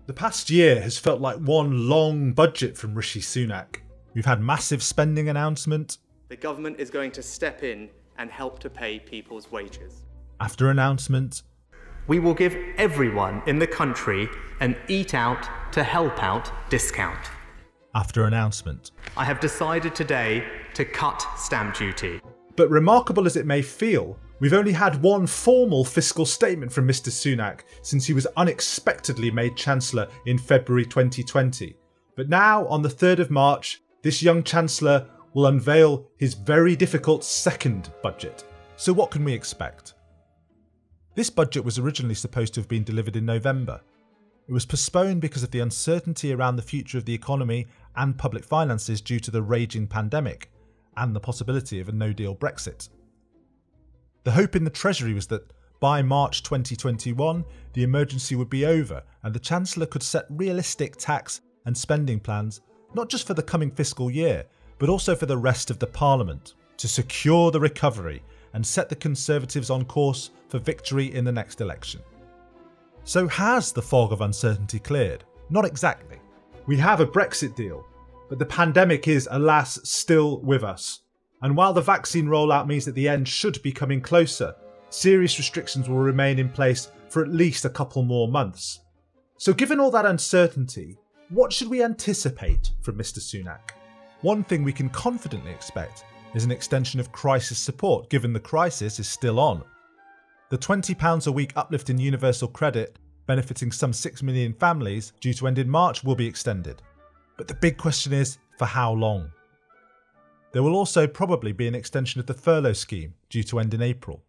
The past year has felt like one long budget from Rishi Sunak. We've had massive spending announcement. The government is going to step in and help to pay people's wages. After announcement. We will give everyone in the country an eat out to help out discount. After announcement. I have decided today to cut stamp duty. But remarkable as it may feel, we've only had one formal fiscal statement from Mr Sunak since he was unexpectedly made Chancellor in February 2020. But now, on the 3rd of March, this young Chancellor will unveil his very difficult second budget. So what can we expect? This budget was originally supposed to have been delivered in November. It was postponed because of the uncertainty around the future of the economy and public finances due to the raging pandemic and the possibility of a no-deal Brexit. The hope in the Treasury was that by March 2021, the emergency would be over and the Chancellor could set realistic tax and spending plans, not just for the coming fiscal year, but also for the rest of the Parliament, to secure the recovery and set the Conservatives on course for victory in the next election. So has the fog of uncertainty cleared? Not exactly. We have a Brexit deal, but the pandemic is, alas, still with us. And while the vaccine rollout means that the end should be coming closer, serious restrictions will remain in place for at least a couple more months. So given all that uncertainty, what should we anticipate from Mr Sunak? One thing we can confidently expect is an extension of crisis support, given the crisis is still on. The £20 a week uplift in universal credit, benefiting some 6 million families, due to end in March, will be extended. But the big question is, for how long? There will also probably be an extension of the furlough scheme, due to end in April.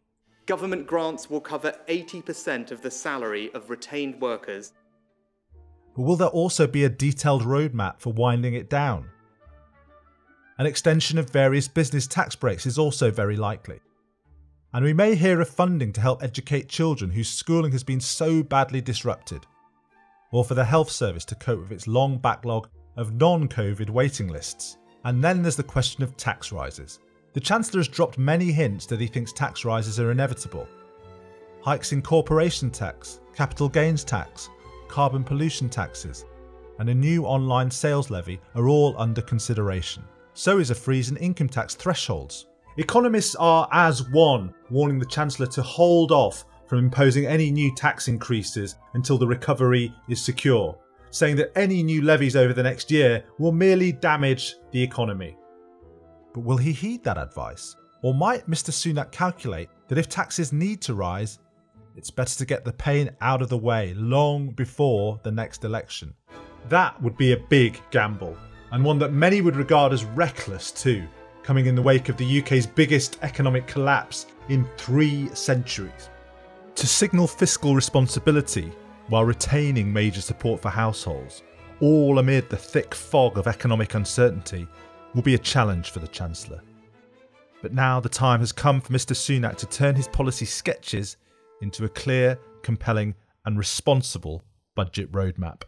Government grants will cover 80% of the salary of retained workers. But will there also be a detailed roadmap for winding it down? An extension of various business tax breaks is also very likely. And we may hear of funding to help educate children whose schooling has been so badly disrupted, or for the health service to cope with its long backlog of non-COVID waiting lists. And then there's the question of tax rises. The Chancellor has dropped many hints that he thinks tax rises are inevitable. Hikes in corporation tax, capital gains tax, carbon pollution taxes, and a new online sales levy are all under consideration. So is a freeze in income tax thresholds. Economists are as one warning the Chancellor to hold off from imposing any new tax increases until the recovery is secure, saying that any new levies over the next year will merely damage the economy. But will he heed that advice? Or might Mr Sunak calculate that if taxes need to rise, it's better to get the pain out of the way long before the next election? That would be a big gamble, and one that many would regard as reckless too, coming in the wake of the UK's biggest economic collapse in 3 centuries. To signal fiscal responsibility while retaining major support for households, all amid the thick fog of economic uncertainty, will be a challenge for the Chancellor. But now the time has come for Mr Sunak to turn his policy sketches into a clear, compelling and responsible budget roadmap.